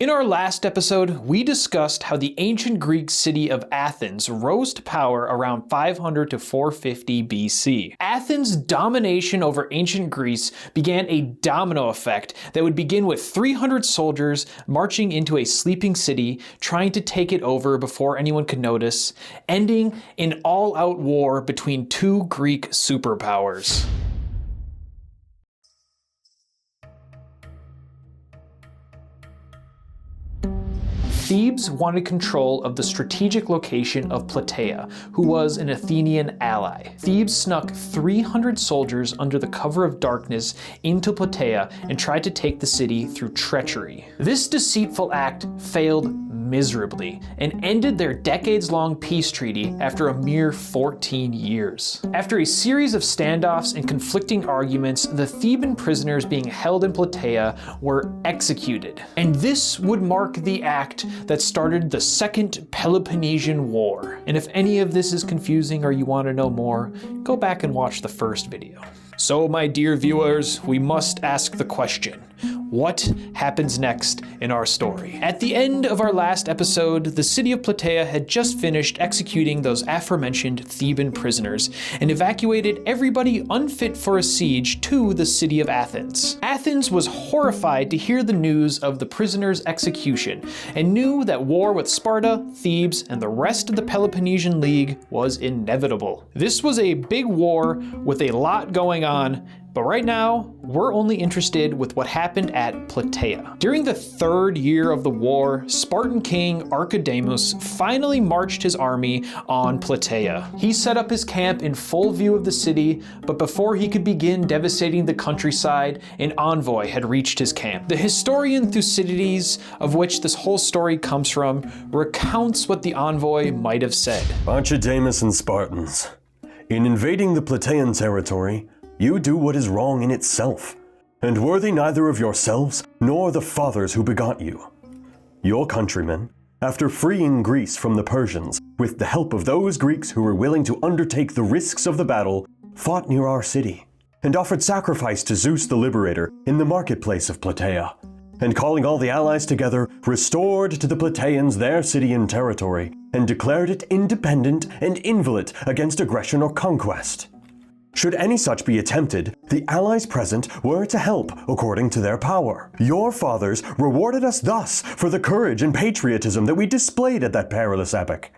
In our last episode, we discussed how the ancient Greek city of Athens rose to power around 500 to 450 BC. Athens' domination over ancient Greece began a domino effect that would begin with 300 soldiers marching into a sleeping city, trying to take it over before anyone could notice, ending in all-out war between two Greek superpowers. Thebes wanted control of the strategic location of Plataea, who was an Athenian ally. Thebes snuck 300 soldiers under the cover of darkness into Plataea and tried to take the city through treachery. This deceitful act failed miserably and ended their decades-long peace treaty after a mere 14 years. After a series of standoffs and conflicting arguments, the Theban prisoners being held in Plataea were executed. And this would mark the act that started the Second Peloponnesian War. And if any of this is confusing or you want to know more, go back and watch the first video. So, my dear viewers, we must ask the question, what happens next in our story? At the end of our last episode, the city of Plataea had just finished executing those aforementioned Theban prisoners and evacuated everybody unfit for a siege to the city of Athens. Athens was horrified to hear the news of the prisoners' execution and knew that war with Sparta, Thebes, and the rest of the Peloponnesian League was inevitable. This was a big war with a lot going on, but right now, we're only interested with what happened at Plataea. During the third year of the war, Spartan king Archidamus finally marched his army on Plataea. He set up his camp in full view of the city, but before he could begin devastating the countryside, an envoy had reached his camp. The historian Thucydides, of which this whole story comes from, recounts what the envoy might have said. Archidamus and Spartans, in invading the Plataean territory, you do what is wrong in itself, and worthy neither of yourselves nor the fathers who begot you. Your countrymen, after freeing Greece from the Persians, with the help of those Greeks who were willing to undertake the risks of the battle, fought near our city, and offered sacrifice to Zeus the Liberator in the marketplace of Plataea, and calling all the allies together, restored to the Plataeans their city and territory, and declared it independent and inviolate against aggression or conquest. Should any such be attempted, the allies present were to help according to their power. Your fathers rewarded us thus for the courage and patriotism that we displayed at that perilous epoch.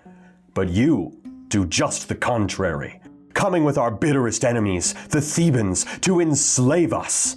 But you do just the contrary, coming with our bitterest enemies, the Thebans, to enslave us.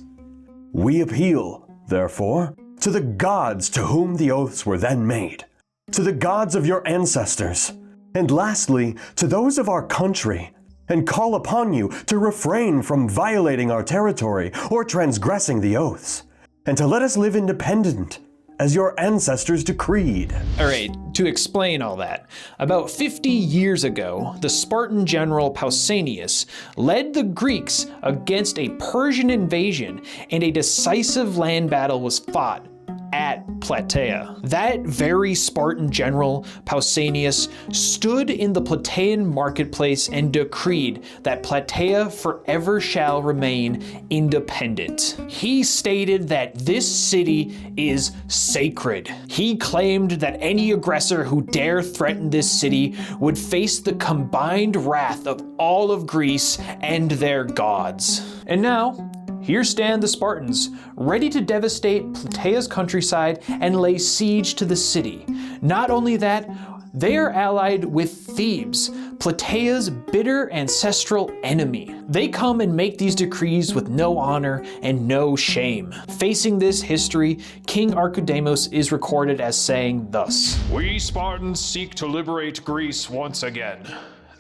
We appeal, therefore, to the gods to whom the oaths were then made, to the gods of your ancestors, and lastly, to those of our country, and call upon you to refrain from violating our territory or transgressing the oaths, and to let us live independent, as your ancestors decreed. Alright, to explain all that, about 50 years ago, the Spartan general Pausanias led the Greeks against a Persian invasion, and a decisive land battle was fought at Plataea. That very Spartan general, Pausanias, stood in the Plataean marketplace and decreed that Plataea forever shall remain independent. He stated that this city is sacred. He claimed that any aggressor who dare threaten this city would face the combined wrath of all of Greece and their gods. And now, here stand the Spartans, ready to devastate Plataea's countryside and lay siege to the city. Not only that, they are allied with Thebes, Plataea's bitter ancestral enemy. They come and make these decrees with no honor and no shame. Facing this history, King Archidamus is recorded as saying thus: "We Spartans seek to liberate Greece once again.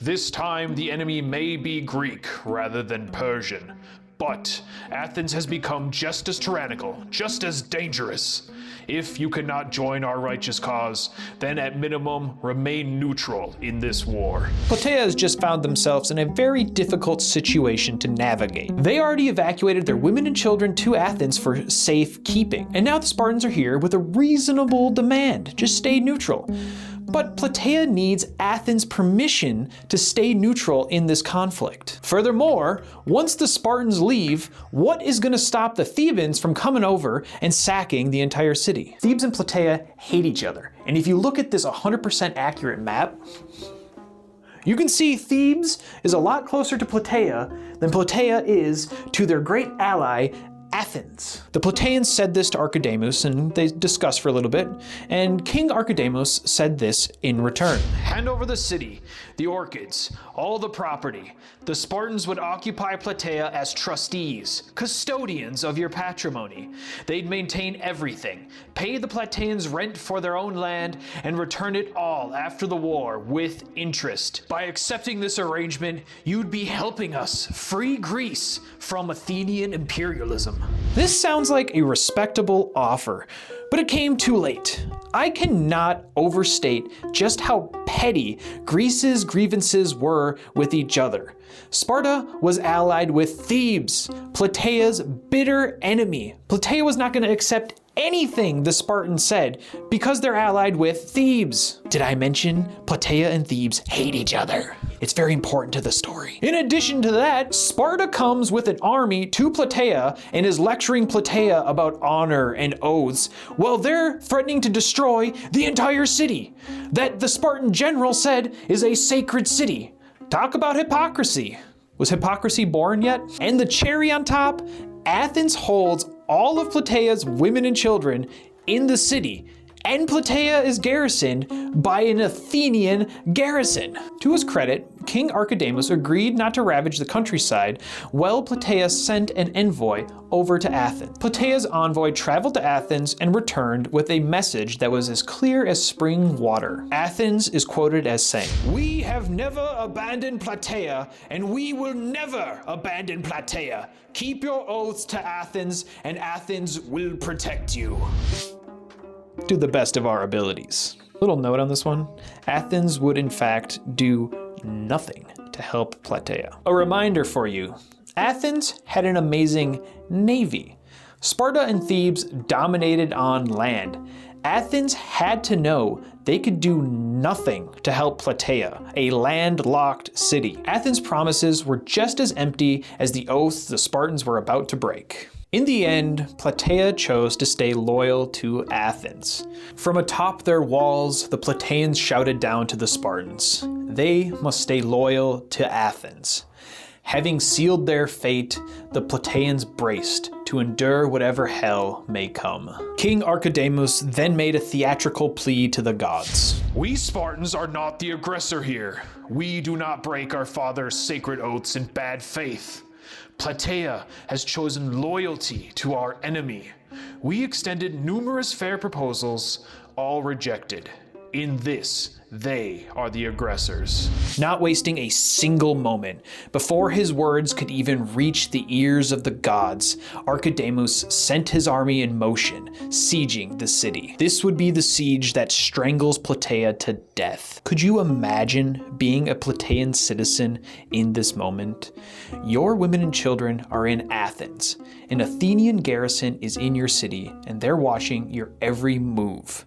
This time the enemy may be Greek rather than Persian. But Athens has become just as tyrannical, just as dangerous. If you cannot join our righteous cause, then at minimum remain neutral in this war." Plataea has just found themselves in a very difficult situation to navigate. They already evacuated their women and children to Athens for safe keeping, and now the Spartans are here with a reasonable demand: just stay neutral. but Plataea needs Athens' permission to stay neutral in this conflict. Furthermore, once the Spartans leave, what is going to stop the Thebans from coming over and sacking the entire city? Thebes and Plataea hate each other, and if you look at this 100% accurate map, you can see Thebes is a lot closer to Plataea than Plataea is to their great ally, Athens. The Plataeans said this to Archidamus, and they discussed for a little bit, and King Archidamus said this in return. Hand over the city, the orchids, all the property. The Spartans would occupy Plataea as trustees, custodians of your patrimony. They'd maintain everything, pay the Plataeans rent for their own land, and return it all after the war with interest. By accepting this arrangement, you'd be helping us free Greece from Athenian imperialism. This sounds like a respectable offer, but it came too late. I cannot overstate just how petty Greece's grievances were with each other. Sparta was allied with Thebes, Plataea's bitter enemy. Plataea was not going to accept anything the Spartans said because they're allied with Thebes. Did I mention Plataea and Thebes hate each other? It's very important to the story. In addition to that, Sparta comes with an army to Plataea and is lecturing Plataea about honor and oaths while they're threatening to destroy the entire city that the Spartan general said is a sacred city. Talk about hypocrisy. Was hypocrisy born yet? And the cherry on top, Athens holds all of Plataea's women and children in the city, and Plataea is garrisoned by an Athenian garrison. To his credit, King Archidamus agreed not to ravage the countryside while Plataea sent an envoy over to Athens. Plataea's envoy traveled to Athens and returned with a message that was as clear as spring water. Athens is quoted as saying, "We have never abandoned Plataea, and we will never abandon Plataea. Keep your oaths to Athens, and Athens will protect you." to the best of our abilities. Little note on this one, Athens would in fact do nothing to help Plataea. A reminder for you, Athens had an amazing navy. Sparta and Thebes dominated on land. Athens had to know they could do nothing to help Plataea, a landlocked city. Athens' promises were just as empty as the oaths the Spartans were about to break. In the end, Plataea chose to stay loyal to Athens. From atop their walls, the Plataeans shouted down to the Spartans, they must stay loyal to Athens. Having sealed their fate, the Plataeans braced to endure whatever hell may come. King Archidamus then made a theatrical plea to the gods. We Spartans are not the aggressor here. We do not break our father's sacred oaths in bad faith. Plataea has chosen loyalty to our enemy. We extended numerous fair proposals, all rejected. In this, they are the aggressors. Not wasting a single moment, before his words could even reach the ears of the gods, Archidamus sent his army in motion, sieging the city. This would be the siege that strangles Plataea to death. Could you imagine being a Plataean citizen in this moment? Your women and children are in Athens. An Athenian garrison is in your city, and they're watching your every move.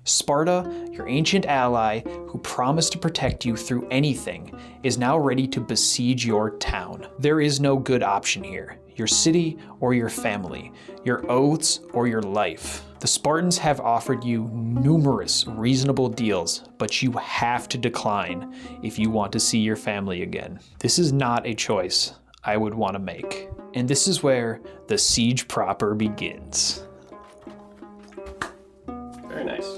Sparta, your ancient ally, who promised to protect you through anything, is now ready to besiege your town. There is no good option here. Your city or your family, your oaths or your life. The Spartans have offered you numerous reasonable deals, but you have to decline if you want to see your family again. This is not a choice I would want to make. And this is where the siege proper begins. Very nice.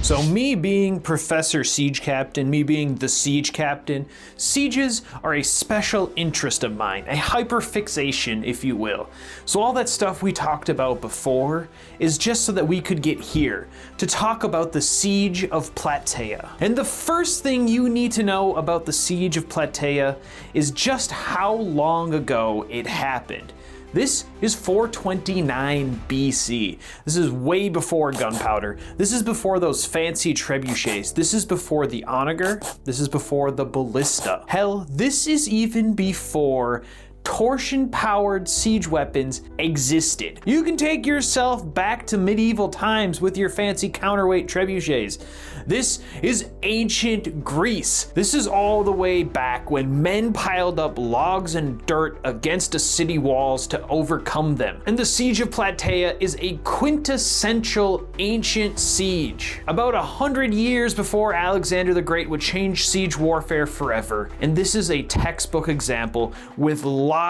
So me being Professor Siege Captain, me being the Siege Captain, sieges are a special interest of mine, a hyperfixation, if you will. So all that stuff we talked about before is just so that we could get here to talk about the Siege of Plataea. And the first thing you need to know about the Siege of Plataea is just how long ago it happened. This is 429 BC. This is way before gunpowder. This is before those fancy trebuchets. This is before the onager. This is before the ballista. Hell, this is even before torsion-powered siege weapons existed. You can take yourself back to medieval times with your fancy counterweight trebuchets. This is ancient Greece. This is all the way back when men piled up logs and dirt against the city walls to overcome them. And the siege of Plataea is a quintessential ancient siege. About 100 years before Alexander the Great would change siege warfare forever. And this is a textbook example with lots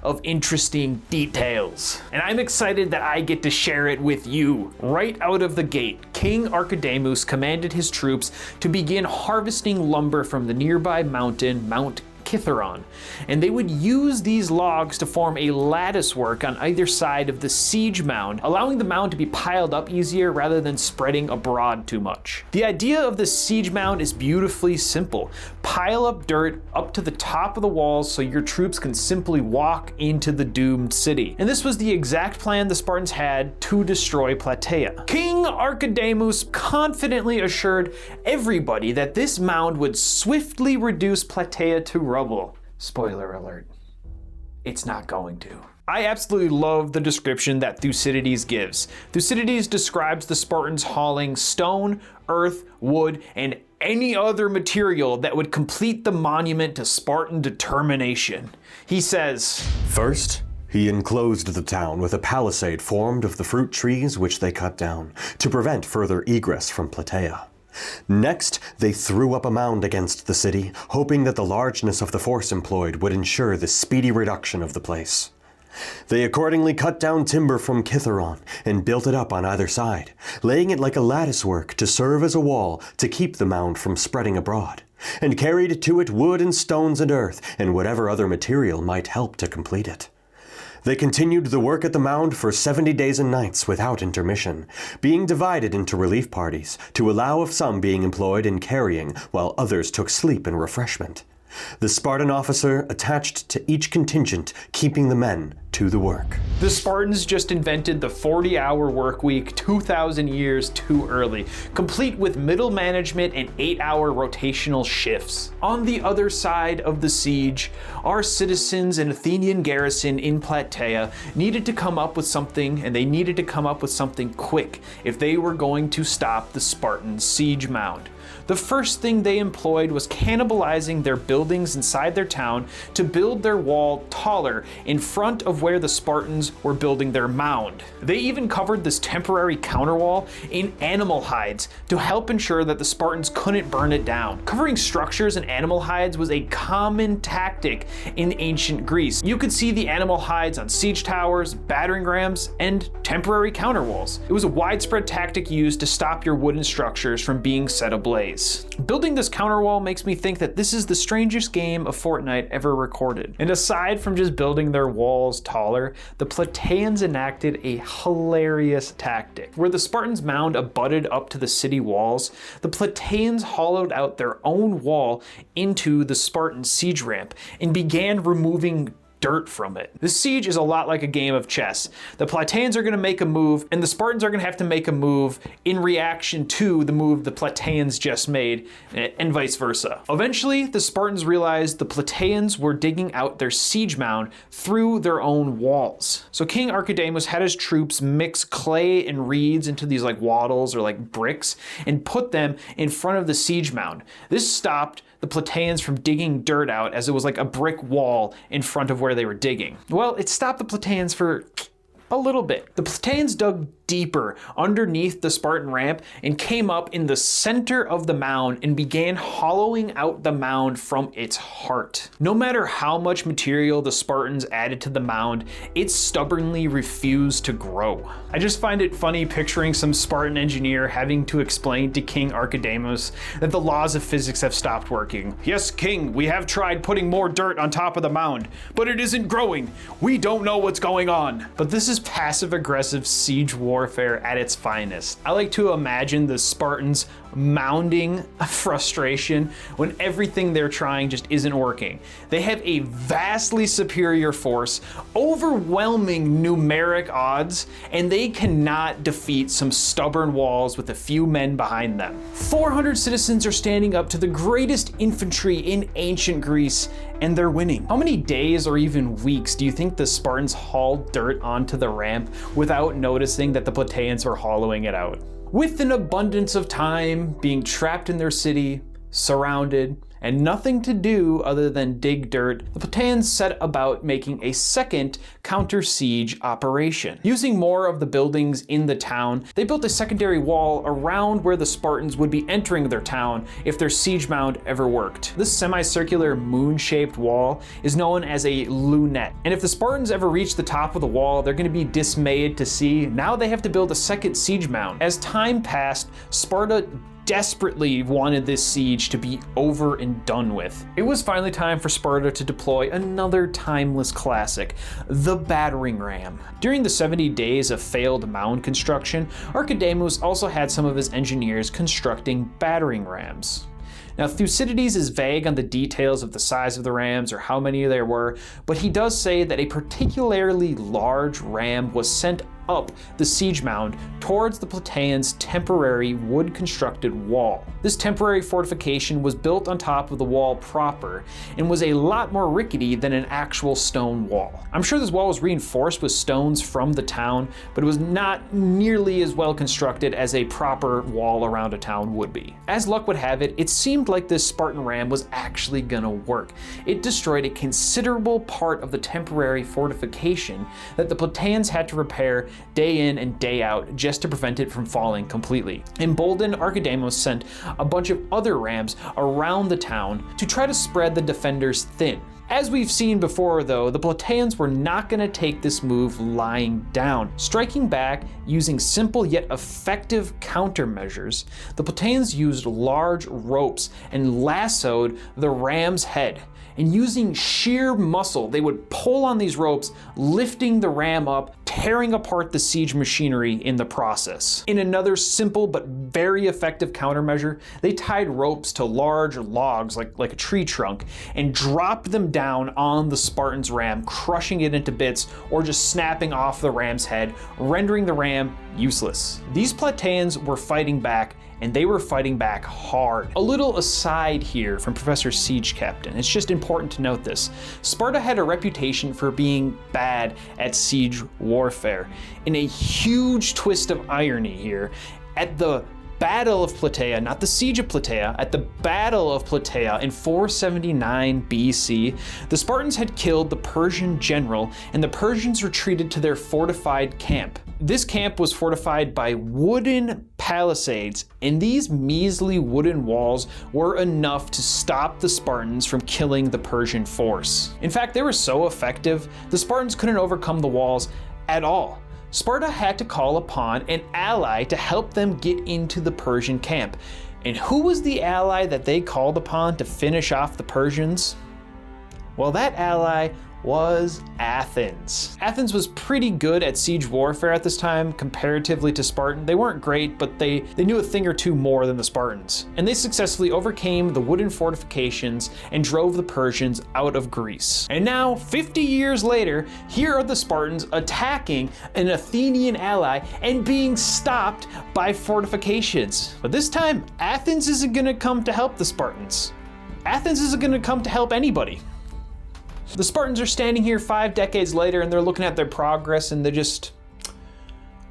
of interesting details. And I'm excited that I get to share it with you. Right out of the gate, King Archidamus commanded his troops to begin harvesting lumber from the nearby mountain, Mount Kithaeron, and they would use these logs to form a lattice work on either side of the siege mound, allowing the mound to be piled up easier rather than spreading abroad too much. The idea of the siege mound is beautifully simple. Pile up dirt up to the top of the walls so your troops can simply walk into the doomed city. And this was the exact plan the Spartans had to destroy Plataea. King Archidamus confidently assured everybody that this mound would swiftly reduce Plataea to rubble. Spoiler alert, it's not going to. I absolutely love the description that Thucydides gives. Thucydides describes the Spartans hauling stone, earth, wood, and any other material that would complete the monument to Spartan determination. He says, First, he enclosed the town with a palisade formed of the fruit trees which they cut down, to prevent further egress from Plataea. Next, they threw up a mound against the city, hoping that the largeness of the force employed would ensure the speedy reduction of the place. They accordingly cut down timber from Kithaeron and built it up on either side, laying it like a lattice work to serve as a wall to keep the mound from spreading abroad, and carried to it wood and stones and earth and whatever other material might help to complete it. They continued the work at the mound for 70 days and nights without intermission, being divided into relief parties to allow of some being employed in carrying while others took sleep and refreshment. The Spartan officer attached to each contingent, keeping the men to the work. The Spartans just invented the 40-hour work week 2,000 years too early, complete with middle management and 8-hour rotational shifts. On the other side of the siege, our citizens and Athenian garrison in Plataea needed to come up with something, and they needed to come up with something quick if they were going to stop the Spartan siege mound. The first thing they employed was cannibalizing their buildings inside their town to build their wall taller in front of where the Spartans were building their mound. They even covered this temporary counterwall in animal hides to help ensure that the Spartans couldn't burn it down. Covering structures in animal hides was a common tactic in ancient Greece. You could see the animal hides on siege towers, battering rams, and temporary counterwalls. It was a widespread tactic used to stop your wooden structures from being set ablaze. Building this counterwall makes me think that this is the strangest game of Fortnite ever recorded. And aside from just building their walls taller, the Plataeans enacted a hilarious tactic. Where the Spartans' mound abutted up to the city walls, the Plataeans hollowed out their own wall into the Spartan siege ramp and began removing dirt from it. The siege is a lot like a game of chess. The Plataeans are going to make a move, and the Spartans are going to have to make a move in reaction to the move the Plataeans just made, and vice versa. Eventually, the Spartans realized the Plataeans were digging out their siege mound through their own walls. So King Archidamus had his troops mix clay and reeds into these like wattles or like bricks and put them in front of the siege mound. This stopped the Plataeans from digging dirt out, as it was like a brick wall in front of where they were digging. Well, it stopped the Plataeans for a little bit. The Plataeans dug deeper underneath the Spartan ramp and came up in the center of the mound and began hollowing out the mound from its heart. No matter how much material the Spartans added to the mound, it stubbornly refused to grow. I just find it funny picturing some Spartan engineer having to explain to King Archidamus that the laws of physics have stopped working. Yes, King, we have tried putting more dirt on top of the mound, but it isn't growing. We don't know what's going on. But this is passive-aggressive siege warfare at its finest. I like to imagine the Spartans mounding frustration when everything they're trying just isn't working. They have a vastly superior force, overwhelming numeric odds, and they cannot defeat some stubborn walls with a few men behind them. 400 citizens are standing up to the greatest infantry in ancient Greece, and they're winning. How many days or even weeks do you think the Spartans hauled dirt onto the ramp without noticing that the Plataeans were hollowing it out? With an abundance of time, being trapped in their city, surrounded, and nothing to do other than dig dirt, the Plataeans set about making a second counter-siege operation. Using more of the buildings in the town, they built a secondary wall around where the Spartans would be entering their town if their siege mound ever worked. This semicircular moon-shaped wall is known as a lunette, and if the Spartans ever reach the top of the wall, they're going to be dismayed to see now they have to build a second siege mound. As time passed, Sparta desperately wanted this siege to be over and done with. It was finally time for Sparta to deploy another timeless classic, the battering ram. During the 70 days of failed mound construction, Archidamus also had some of his engineers constructing battering rams. Now, Thucydides is vague on the details of the size of the rams or how many there were, but he does say that a particularly large ram was sent up the siege mound towards the Plataeans' temporary wood-constructed wall. This temporary fortification was built on top of the wall proper and was a lot more rickety than an actual stone wall. I'm sure this wall was reinforced with stones from the town, but it was not nearly as well constructed as a proper wall around a town would be. As luck would have it, it seemed like this Spartan ram was actually gonna work. It destroyed a considerable part of the temporary fortification that the Plataeans had to repair day in and day out just to prevent it from falling completely. Emboldened, Archidamus sent a bunch of other rams around the town to try to spread the defenders thin. As we've seen before though, the Plataeans were not going to take this move lying down. Striking back using simple yet effective countermeasures, the Plataeans used large ropes and lassoed the ram's head. And using sheer muscle, they would pull on these ropes, lifting the ram up, tearing apart the siege machinery in the process. In another simple but very effective countermeasure, they tied ropes to large logs like a tree trunk and dropped them down on the Spartan's ram, crushing it into bits or just snapping off the ram's head, rendering the ram useless. These Plataeans were fighting back, and they were fighting back hard. A little aside here from Professor Siege Captain, it's just important to note this. Sparta had a reputation for being bad at siege warfare. In a huge twist of irony here, at the Battle of Plataea, not the Siege of Plataea, at the Battle of Plataea in 479 BC, the Spartans had killed the Persian general, and the Persians retreated to their fortified camp. This camp was fortified by wooden palisades, and these measly wooden walls were enough to stop the Spartans from killing the Persian force. In fact, they were so effective, the Spartans couldn't overcome the walls at all. Sparta had to call upon an ally to help them get into the Persian camp. And who was the ally that they called upon to finish off the Persians? Well, that ally was Athens. Athens was pretty good at siege warfare at this time comparatively to Spartan. They weren't great, but they knew a thing or two more than the Spartans. And they successfully overcame the wooden fortifications and drove the Persians out of Greece. And now, 50 years later, here are the Spartans attacking an Athenian ally and being stopped by fortifications. But this time, Athens isn't gonna come to help the Spartans. Athens isn't gonna come to help anybody. The Spartans are standing here 5 decades later and they're looking at their progress and they just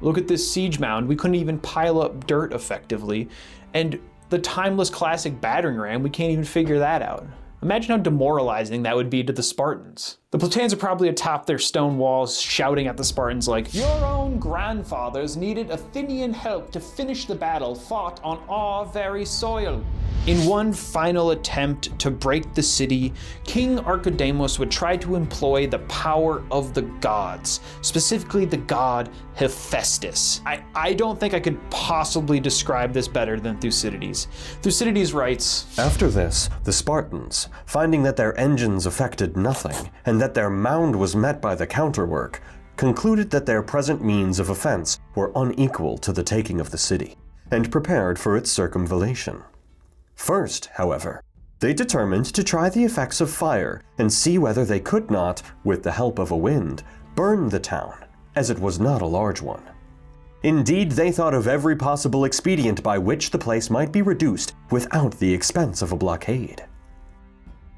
look at this siege mound. We couldn't even pile up dirt effectively. And the timeless classic battering ram, we can't even figure that out. Imagine how demoralizing that would be to the Spartans. The Plataeans are probably atop their stone walls shouting at the Spartans like, "Your own grandfathers needed Athenian help to finish the battle fought on our very soil." In one final attempt to break the city, King Archidamus would try to employ the power of the gods, specifically the god Hephaestus. I don't think I could possibly describe this better than Thucydides. Thucydides writes, After this, the Spartans, finding that their engines effected nothing, and that their mound was met by the counterwork, concluded that their present means of offense were unequal to the taking of the city. and prepared for its circumvallation. First, however, they determined to try the effects of fire and see whether they could not, with the help of a wind, burn the town, as it was not a large one. Indeed, they thought of every possible expedient by which the place might be reduced without the expense of a blockade.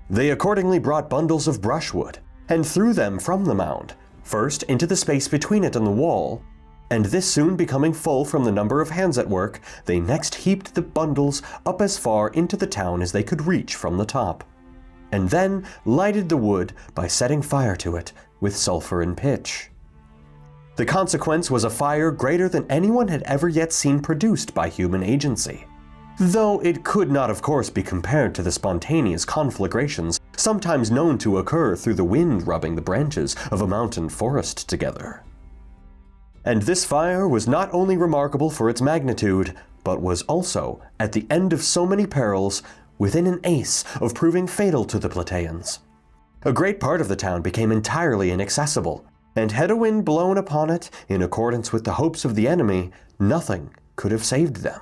They accordingly brought bundles of brushwood and threw them from the mound, first into the space between it and the wall, and this soon becoming full from the number of hands at work, they next heaped the bundles up as far into the town as they could reach from the top, and then lighted the wood by setting fire to it with sulfur and pitch. The consequence was a fire greater than anyone had ever yet seen produced by human agency, though it could not of course be compared to the spontaneous conflagrations sometimes known to occur through the wind rubbing the branches of a mountain forest together. And this fire was not only remarkable for its magnitude, but was also, at the end of so many perils, within an ace of proving fatal to the Plataeans. A great part of the town became entirely inaccessible, and had a wind blown upon it in accordance with the hopes of the enemy, nothing could have saved them.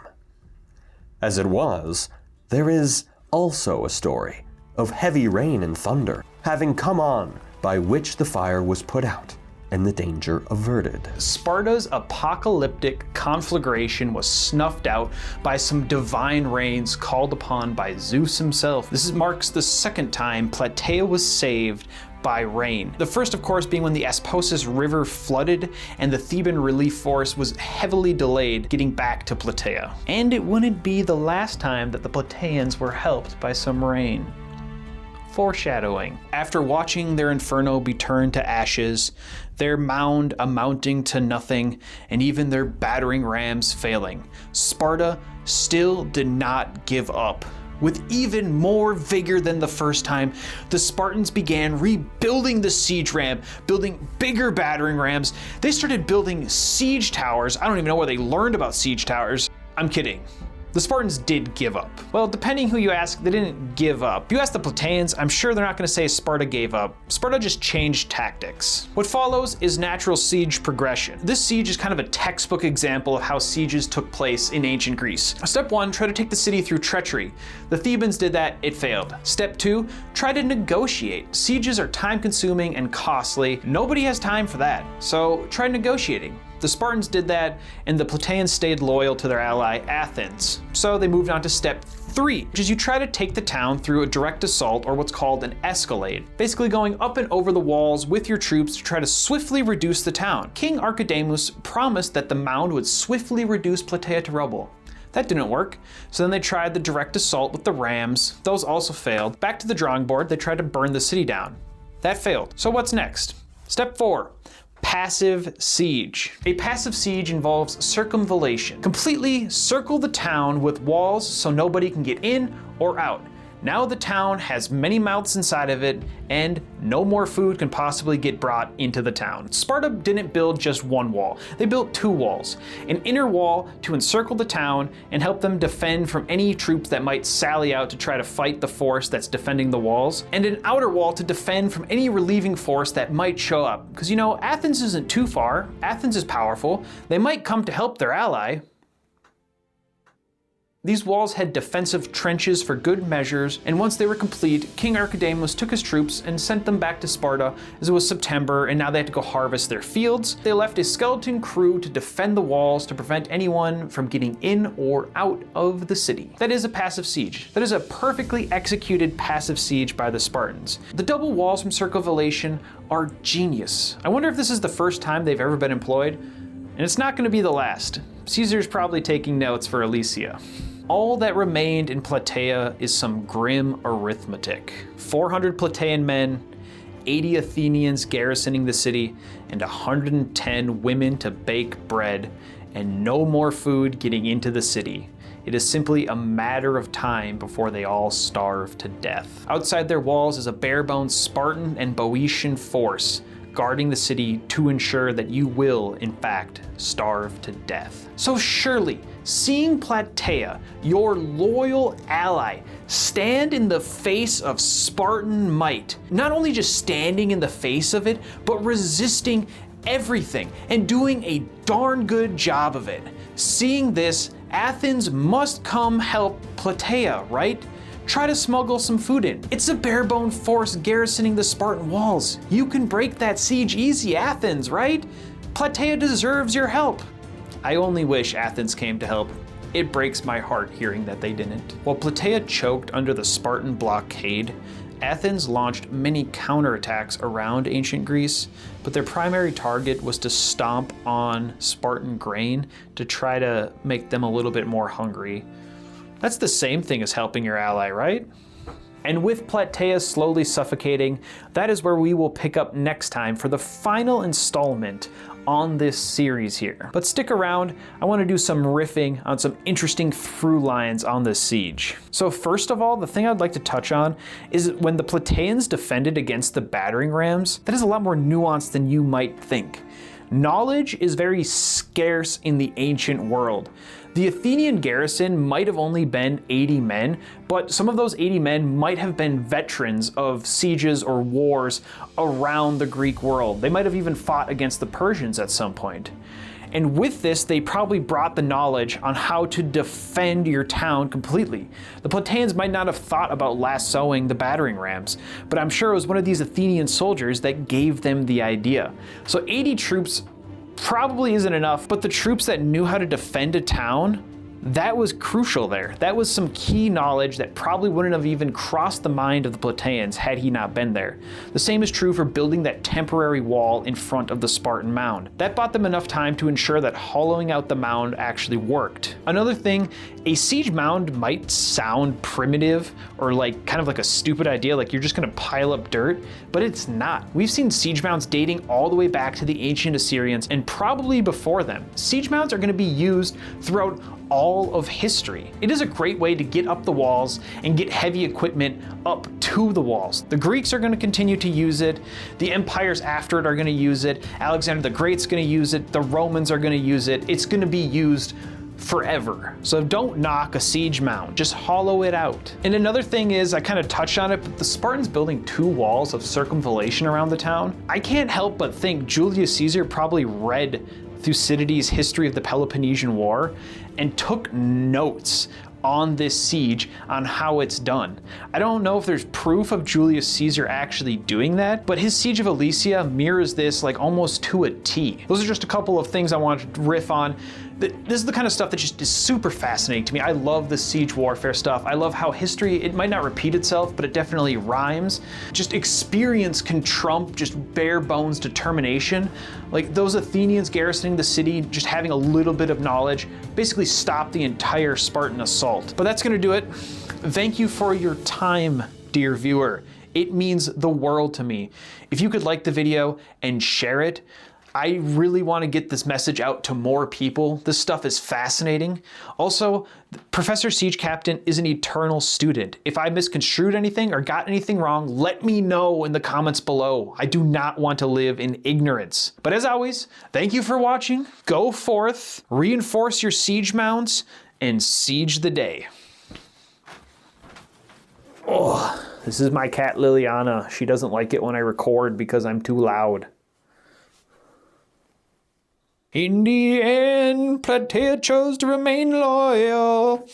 As it was, there is also a story of heavy rain and thunder having come on, by which the fire was put out and the danger averted. Sparta's apocalyptic conflagration was snuffed out by some divine rains called upon by Zeus himself. This marks the second time Plataea was saved by rain. The first, of course, being when the Asposis River flooded and the Theban relief force was heavily delayed getting back to Plataea. And it wouldn't be the last time that the Plataeans were helped by some rain. Foreshadowing. After watching their inferno be turned to ashes, their mound amounting to nothing, and even their battering rams failing, Sparta still did not give up. With even more vigor than the first time, the Spartans began rebuilding the siege ramp, building bigger battering rams. They started building siege towers. I don't even know where they learned about siege towers. I'm kidding. The Spartans did give up. Well, depending who you ask, they didn't give up. If you ask the Plataeans, I'm sure they're not going to say Sparta gave up. Sparta just changed tactics. What follows is natural siege progression. This siege is kind of a textbook example of how sieges took place in ancient Greece. Step 1, try to take the city through treachery. The Thebans did that, it failed. Step 2, try to negotiate. Sieges are time-consuming and costly. Nobody has time for that, so try negotiating. The Spartans did that, and the Plataeans stayed loyal to their ally, Athens. So they moved on to step 3, which is you try to take the town through a direct assault, or what's called an escalade. Basically going up and over the walls with your troops to try to swiftly reduce the town. King Archidamus promised that the mound would swiftly reduce Plataea to rubble. That didn't work, so then they tried the direct assault with the rams. Those also failed. Back to the drawing board, they tried to burn the city down. That failed. So what's next? Step 4. Passive siege. A passive siege involves circumvallation. Completely circle the town with walls so nobody can get in or out. Now the town has many mouths inside of it, and no more food can possibly get brought into the town. Sparta didn't build just one wall. They built 2 walls. An inner wall to encircle the town and help them defend from any troops that might sally out to try to fight the force that's defending the walls, and an outer wall to defend from any relieving force that might show up. Because you know, Athens isn't too far. Athens is powerful. They might come to help their ally. These walls had defensive trenches for good measures, and once they were complete, King Archidamus took his troops and sent them back to Sparta, as it was September and now they had to go harvest their fields. They left a skeleton crew to defend the walls to prevent anyone from getting in or out of the city. That is a passive siege. That is a perfectly executed passive siege by the Spartans. The double walls from circumvallation are genius. I wonder if this is the first time they've ever been employed, and it's not going to be the last. Caesar's probably taking notes for Alesia. All that remained in Plataea is some grim arithmetic. 400 Plataean men, 80 Athenians garrisoning the city, and 110 women to bake bread, and no more food getting into the city. It is simply a matter of time before they all starve to death. Outside their walls is a bare-bones Spartan and Boeotian force, guarding the city to ensure that you will, in fact, starve to death. So surely, seeing Plataea, your loyal ally, stand in the face of Spartan might, not only just standing in the face of it, but resisting everything and doing a darn good job of it. Seeing this Athens must come help Plataea, right? Try to smuggle some food in. It's a bare-bone force garrisoning the Spartan walls. You can break that siege easy, Athens, right? Plataea deserves your help. I only wish Athens came to help. It breaks my heart hearing that they didn't. While Plataea choked under the Spartan blockade, Athens launched many counterattacks around ancient Greece, but their primary target was to stomp on Spartan grain to try to make them a little bit more hungry. That's the same thing as helping your ally, right? And with Plataea slowly suffocating, that is where we will pick up next time for the final installment on this series here. But stick around, I want to do some riffing on some interesting through lines on this siege. So first of all, the thing I'd like to touch on is when the Plataeans defended against the battering rams, that is a lot more nuanced than you might think. Knowledge is very scarce in the ancient world. The Athenian garrison might have only been 80 men, but some of those 80 men might have been veterans of sieges or wars around the Greek world. They might have even fought against the Persians at some point. And with this, they probably brought the knowledge on how to defend your town completely. The Plataeans might not have thought about lassoing the battering rams, but I'm sure it was one of these Athenian soldiers that gave them the idea. So 80 troops probably isn't enough, but the troops that knew how to defend a town, that was crucial there. That was some key knowledge that probably wouldn't have even crossed the mind of the Plataeans had he not been there. The same is true for building that temporary wall in front of the Spartan mound. That bought them enough time to ensure that hollowing out the mound actually worked. Another thing, a siege mound might sound primitive or like kind of like a stupid idea, like you're just gonna pile up dirt, but it's not. We've seen siege mounds dating all the way back to the ancient Assyrians and probably before them. Siege mounds are gonna be used throughout all of history. It is a great way to get up the walls and get heavy equipment up to the walls. The Greeks are going to continue to use it. The empires after it are going to use it. Alexander the Great's going to use it. The Romans are going to use it. It's going to be used forever. So don't knock a siege mound, just hollow it out. And another thing is, I kind of touched on it, but the Spartans building 2 walls of circumvallation around the town, I can't help but think Julius Caesar probably read Thucydides' History of the Peloponnesian War and took notes on this siege on how it's done. I don't know if there's proof of Julius Caesar actually doing that, but his siege of Alesia mirrors this like almost to a T. Those are just a couple of things I wanted to riff on. This is the kind of stuff that just is super fascinating to me. I love the siege warfare stuff. I love how history, it might not repeat itself, but it definitely rhymes. Just experience can trump just bare bones determination. Like those Athenians garrisoning the city, just having a little bit of knowledge, basically stopped the entire Spartan assault. But that's gonna do it. Thank you for your time, dear viewer. It means the world to me. If you could like the video and share it, I really want to get this message out to more people. This stuff is fascinating. Also, Professor Siege Captain is an eternal student. If I misconstrued anything or got anything wrong, let me know in the comments below. I do not want to live in ignorance. But as always, thank you for watching. Go forth, reinforce your siege mounds, and siege the day. Oh, this is my cat Liliana. She doesn't like it when I record because I'm too loud. In the end, Plataea chose to remain loyal.